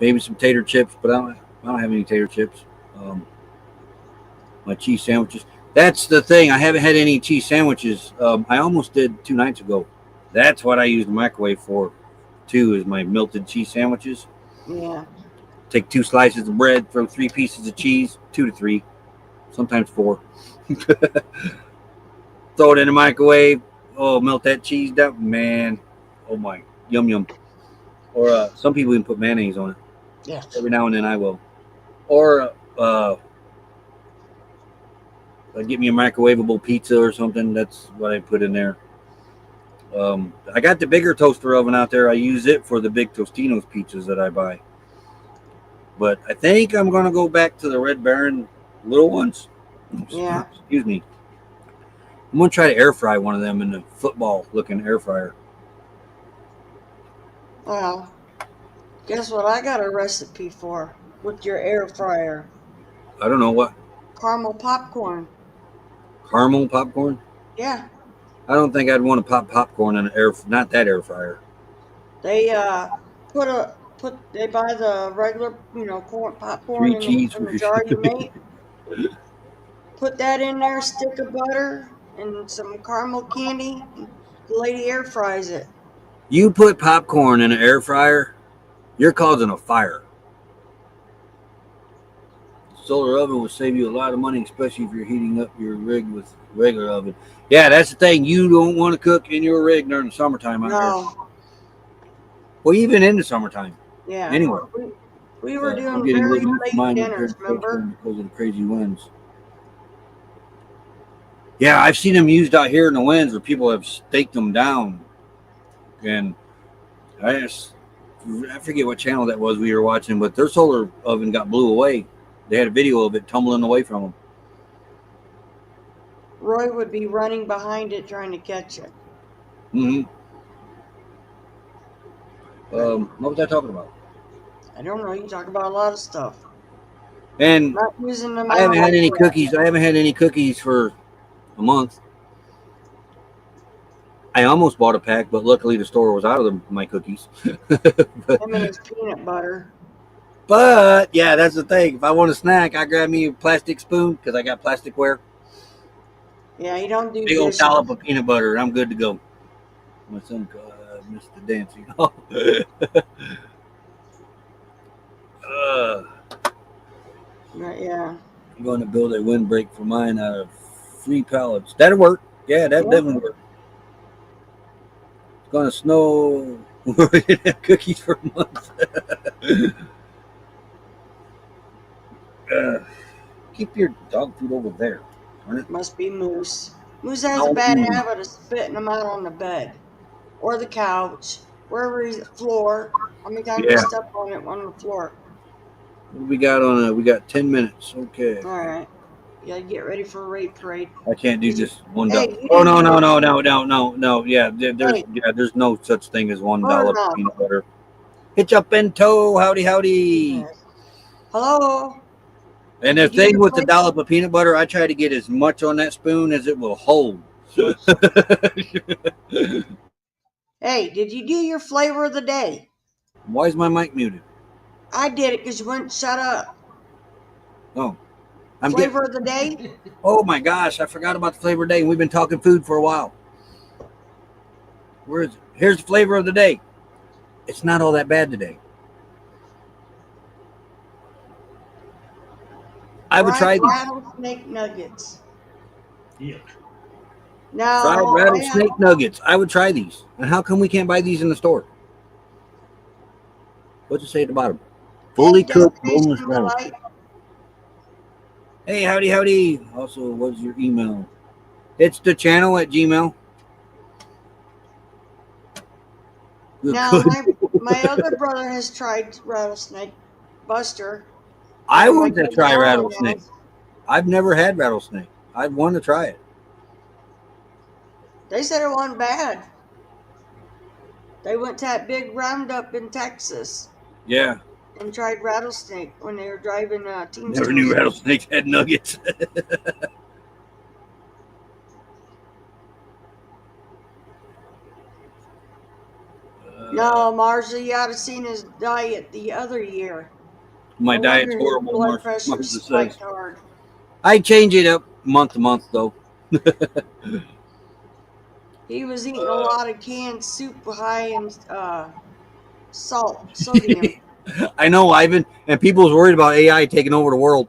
Maybe some tater chips, but I don't have any tater chips. My cheese sandwiches. That's the thing. I haven't had any cheese sandwiches. I almost did 2 nights ago. That's what I use the microwave for, too, is my melted cheese sandwiches. Yeah. Take 2 slices of bread, throw 3 pieces of cheese, 2 to 3, sometimes 4. Throw it in the microwave. Oh, melt that cheese down, man. Oh my, yum yum. Or some people even put mayonnaise on it. Yes. Every now and then I will. Or get me a microwavable pizza or something. That's what I put in there. I got the bigger toaster oven out there. I use it for the big Tostino's pizzas that I buy. But I think I'm gonna go back to the Red Baron little ones. Yeah. Excuse me. I'm gonna try to air fry one of them in the football looking air fryer. Well, guess what I got a recipe for with your air fryer? I don't know what, Caramel popcorn. caramel popcorn. Yeah. I don't think I'd want to pop popcorn in an not that air fryer. They they buy the regular, corn popcorn 3 cheese. in the jar you make. Put that in there, stick of butter and some caramel candy. The lady air fries it. You put popcorn in an air fryer, you're causing a fire. Solar oven will save you a lot of money, especially if you're heating up your rig with regular oven. Yeah, that's the thing. You don't want to cook in your rig during the summertime out there. No. Well, even in the summertime. Yeah. Anyway, We were I'm doing getting very looking at mine late dinners, remember? because of the crazy winds. Yeah, I've seen them used out here in the winds where people have staked them down, and I forget what channel that was we were watching, but their solar oven got blew away. They had a video of it tumbling away from them. Roy would be running behind it trying to catch it. Mm-hmm. What was I talking about? I don't know. You talk about a lot of stuff. And Not using them. I haven't had any out. cookies. I haven't had any cookies for a month. I almost bought a pack, but luckily the store was out of my cookies. Him and his peanut butter. But yeah, that's the thing. If I want a snack, I grab me a plastic spoon because I got plasticware. Yeah, you don't do Big old dishes. dollop of peanut butter, and I'm good to go. My son missed the dancing. Yeah. I'm going to build a windbreak for mine out of 3 pallets. That'll work. Yeah, that definitely work. It's going to snow. We're going to have cookies for a month. Keep your dog food over there. Darn it. Must be Moose. Moose has a bad habit of spitting them out on the bed or the couch, wherever he's floor. How many times you step on it on the floor? What we got on it? We got 10 minutes. Okay. All right. You gotta get ready for a raid parade. I can't do just $1. Hey, Oh no. Yeah, there's no such thing as $1 peanut butter. Hitch up and toe. Howdy. Yes. Hello. And the thing with the dollop of peanut butter, I try to get as much on that spoon as it will hold. Hey, did you do your flavor of the day? Why is my mic muted? I did it because you wouldn't shut up. Oh, Flavor of the day? Oh my gosh, I forgot about the flavor of the day. We've been talking food for a while. Where is it? Here's the flavor of the day. It's not all that bad today. I would try these. Rattlesnake nuggets. Yeah. No. Fried rattlesnake nuggets. I would try these. And how come we can't buy these in the store? What's it say at the bottom? Fully cooked boneless rattlesnake. Hey, howdy. Also, what's your email? It's the channel at Gmail. Now, my other brother has tried rattlesnake. Buster. I want to try rattlesnake. I've never had rattlesnake. I want to try it. They said it wasn't bad. They went to that big roundup in Texas. Yeah. And tried rattlesnake when they were driving Teamsters. Never knew rattlesnakes had nuggets. No, Marcy, you ought to seen his diet the other year. My No diet's wonder his horrible. blood pressure spiked hard. I change it up month to month, though. He was eating a lot of canned soup high in sodium. I know, Ivan, and people was worried about AI taking over the world.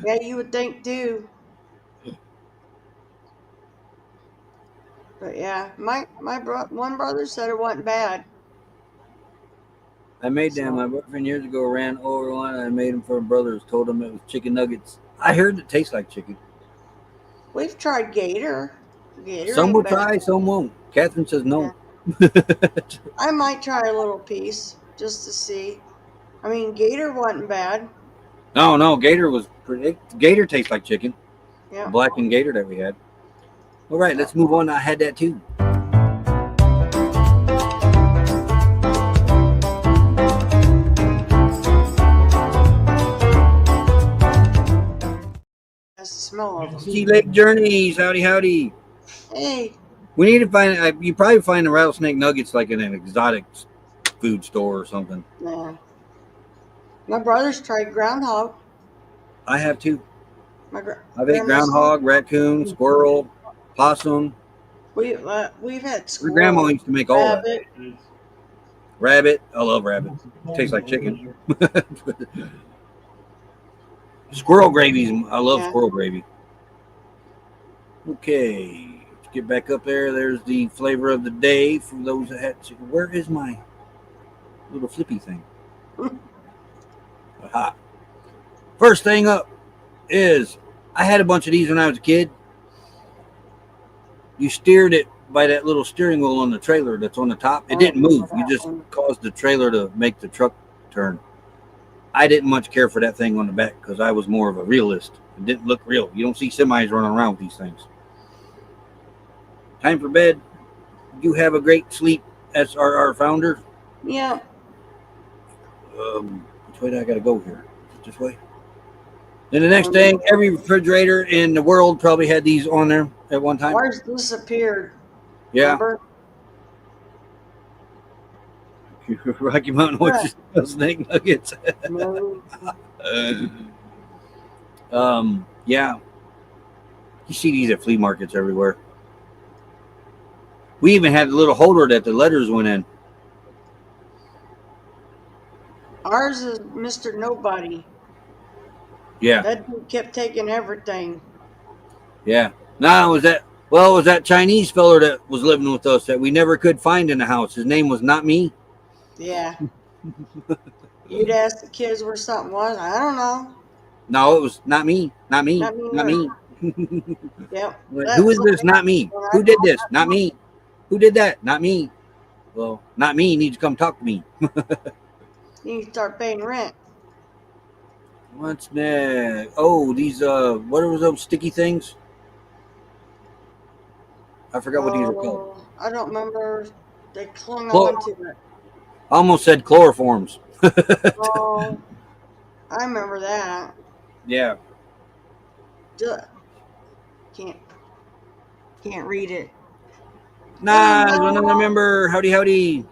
Yeah, you would think too. But yeah, one brother said it wasn't bad. I made them. My boyfriend years ago ran over one. I made them for brothers. Told them it was chicken nuggets. I heard it tastes like chicken. We've tried gator. Gator Some will ain't bad. try, some won't. Catherine says no. I might try a little piece just to see. I mean, gator wasn't bad. No, gator was pretty. Gator tastes like chicken. Yeah. Blackened gator that we had. All right, let's move on. I had that too. That's the smell of them. Sea Lake Journeys. Howdy, howdy. Hey, We need to find. You probably find the rattlesnake nuggets like in an exotic food store or something. yeah. My brother's tried groundhog. I have too. I've ate groundhog, raccoon, squirrel, possum. We've had Your squirrel, grandma used to make all that. rabbit. Rabbit. I love rabbit. Tastes like chicken. Squirrel gravies. I love squirrel gravy. Okay. Let's get back up there. There's the flavor of the day for those that had chicken. Where is my little flippy thing? Aha. First thing up is I had a bunch of these when I was a kid. You steered it by that little steering wheel on the trailer that's on the top. It didn't move. You just caused the trailer to make the truck turn. I didn't much care for that thing on the back because I was more of a realist. It didn't look real. You don't see semis running around with these things. Time for bed. You have a great sleep, SRR founder. Yeah. Which way do I got to go here? This way. Then the next thing, every refrigerator in the world probably had these on there at one time. Ours disappeared. Yeah. Remember? Rocky Mountain Oysters, snake nuggets. No. Yeah. You see these at flea markets everywhere. We even had a little holder that the letters went in. Ours is Mr. Nobody. Yeah. That dude kept taking everything. Yeah. No, it was that Chinese feller that was living with us that we never could find in the house. His name was not me. Yeah. You'd ask the kids where something was. I don't know. No, it was not me. Not me. Not me Not me. Yep. Who is this? Not me. Who did this? Not me. Who did that? Not me. Well, not me. You need to come talk to me. You need to start paying rent. What's next? Oh, these what are those sticky things? I forgot what these are called. I don't remember. They clung Chlor- on to it. I almost said chloroforms. Oh, I remember that. Yeah. Duh. Can't read it. Nah, another member. Howdy, howdy.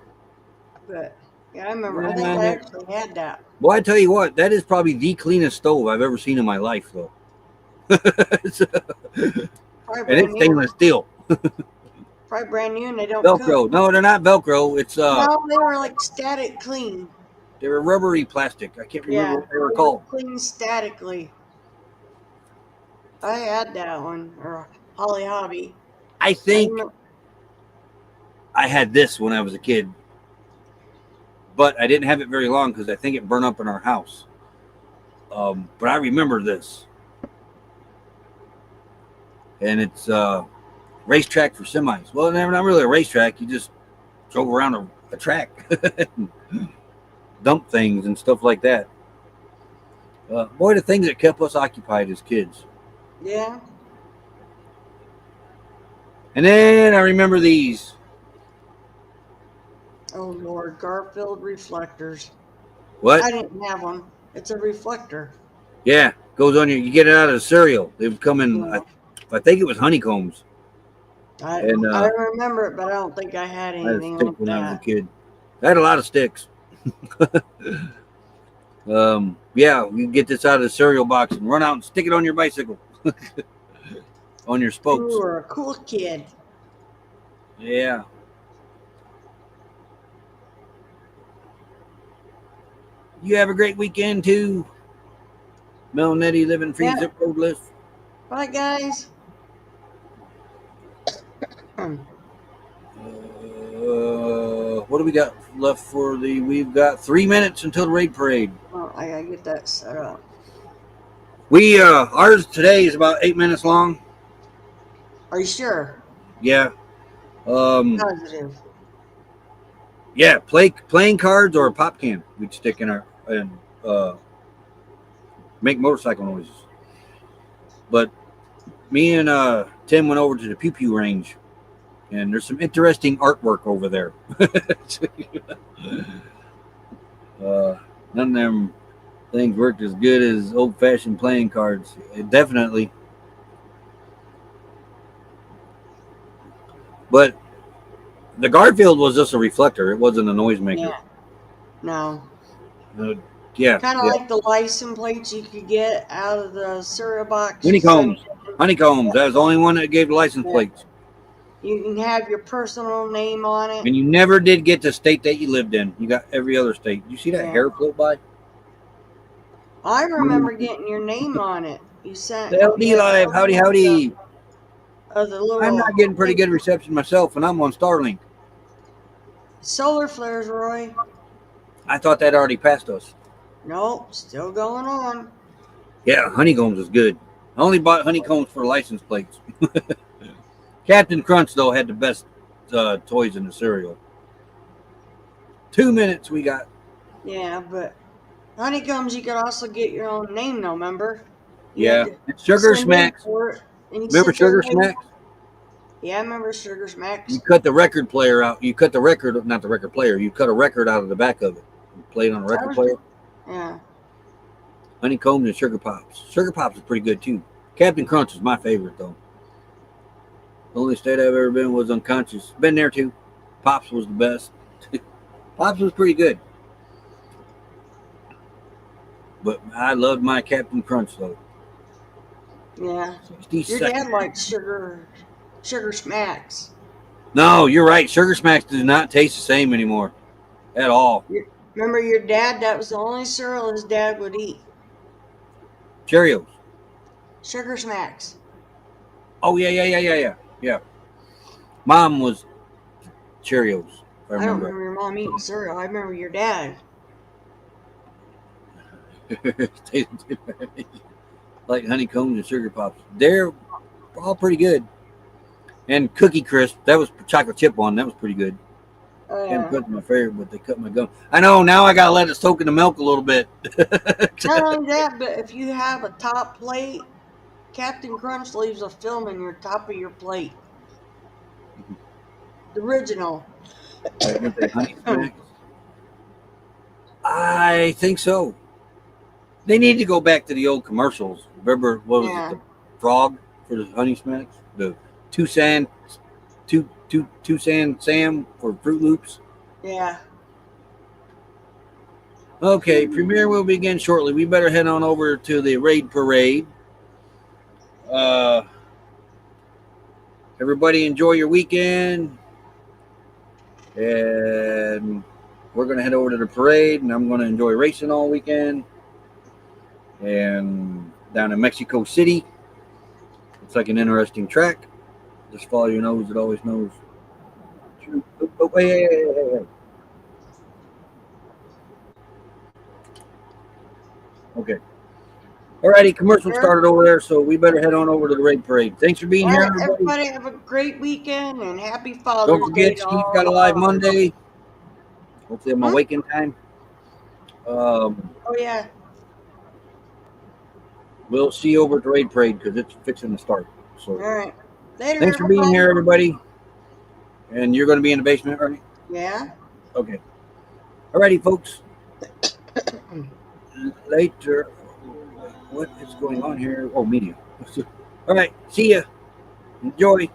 But yeah, I remember. I think I actually had that. Well, I tell you what, that is probably the cleanest stove I've ever seen in my life, though. And it's stainless steel. Probably brand new, and they don't Velcro. cook. No, they're not Velcro. It's No, they were like static clean. they were rubbery plastic. I can't remember what they were they called. clean statically. I had that one, or Holly Hobby. I think I had this when I was a kid, but I didn't have it very long because I think it burned up in our house. But I remember this, and it's racetrack for semis. Well, not really a racetrack. You just drove around a track, dump things and stuff like that. Boy, the things that kept us occupied as kids. Yeah. And then I remember these. Oh Lord, Garfield reflectors. What? I didn't have one. It's a reflector. Yeah, goes on you get it out of the cereal. They would come in. I think it was honeycombs. I remember it, but I don't think I had I had a anything stick like when I was a that. kid. I had a lot of sticks. Yeah, you get this out of the cereal box and run out and stick it on your bicycle. on your You spokes. were a cool kid. Yeah. You have a great weekend too. Mel Nettie living free Yeah. zip code list. Bye, guys. What do we got left for the? We've got 3 minutes until the raid parade. Oh, I gotta get that set up. We ours today is about 8 minutes long. Are you sure? Yeah. Positive. Yeah. Playing cards or a pop can. We'd stick in our and make motorcycle noises. But me and Tim went over to the pew pew range, and there's some interesting artwork over there. None of them things worked as good as old fashioned playing cards. Definitely. But the Garfield was just a reflector. It wasn't a noisemaker. Yeah. No. Yeah. Kind of Yeah. like the license plates you could get out of the cereal box. Honeycombs. Honeycombs. That was the only one that gave the license Yeah. plates. You can have your personal name on it. And you never did get the state that you lived in. You got every other state. You see that Yeah. hair float by? I remember getting your name on it. You sent The LD Live. Howdy, howdy. Of the little I'm not getting pretty good reception myself, and I'm on Starlink. solar flares, Roy. I thought that already passed us. Nope, still going on. Yeah, honeycombs is good. I only bought honeycombs for license plates. Captain Crunch, though, had the best toys in the cereal. 2 minutes we got. Yeah, but honeycombs, you could also get your own name, though, remember? You Yeah. had to Sugar send in Smacks. for it, and you Remember sit there Sugar waiting. Smacks? Yeah, I remember Sugar Smacks. You cut the record player out. You cut the record, not the record player. You cut a record out of the back of it. You play it on a record player. Yeah. Honeycombs and Sugar Pops. Sugar Pops is pretty good, too. Captain Crunch is my favorite, though. The only state I've ever been was Unconscious. Been there, too. Pops was the best. Pops was pretty good. But I loved my Captain Crunch, though. Yeah. 60 Your seconds. dad liked Sugar Smacks. No, you're right. Sugar Smacks does not taste the same anymore. At all. Remember your dad? That was the only cereal his dad would eat. Cheerios. Sugar Smacks. Oh, yeah. Mom was Cheerios, if I I don't remember. remember your mom eating cereal. I remember your dad. Like honeycombs and Sugar Pops. They're all pretty good. And Cookie Crisp. That was chocolate chip one. That was pretty good. Can't put my favorite, but they cut my gum. I know. Now I gotta let it soak in the milk a little bit. Not only that, but if you have a top plate, Captain Crunch leaves a film in your top of your plate. The original. Honey Smacks. I think so. They need to go back to the old commercials. Remember what was Yeah. it? The frog for the Honey Smacks? The Tucson Sam for Fruit Loops. Yeah. Okay, premiere will begin shortly. We better head on over to the raid parade. Everybody enjoy your weekend. And we're going to head over to the parade, and I'm going to enjoy racing all weekend. And down in Mexico City, it's like an interesting track. Just follow your nose, it always knows. Oh, hey. Okay. Alrighty, commercial started over there, so we better head on over to the raid parade. Thanks for being All here, right, everybody. everybody have a great weekend and happy Father's Don't Day. forget, Steve's got a live Monday. Hopefully I'm Huh? awake in time. Oh, yeah. We'll see you over at the raid parade because it's fixing to start. So All right. Later. thanks for being everybody. here, everybody. And you're going to be in the basement, right? Yeah. Okay. Alrighty, folks. Later. What is going on here? Oh, media. All right. See ya. Enjoy.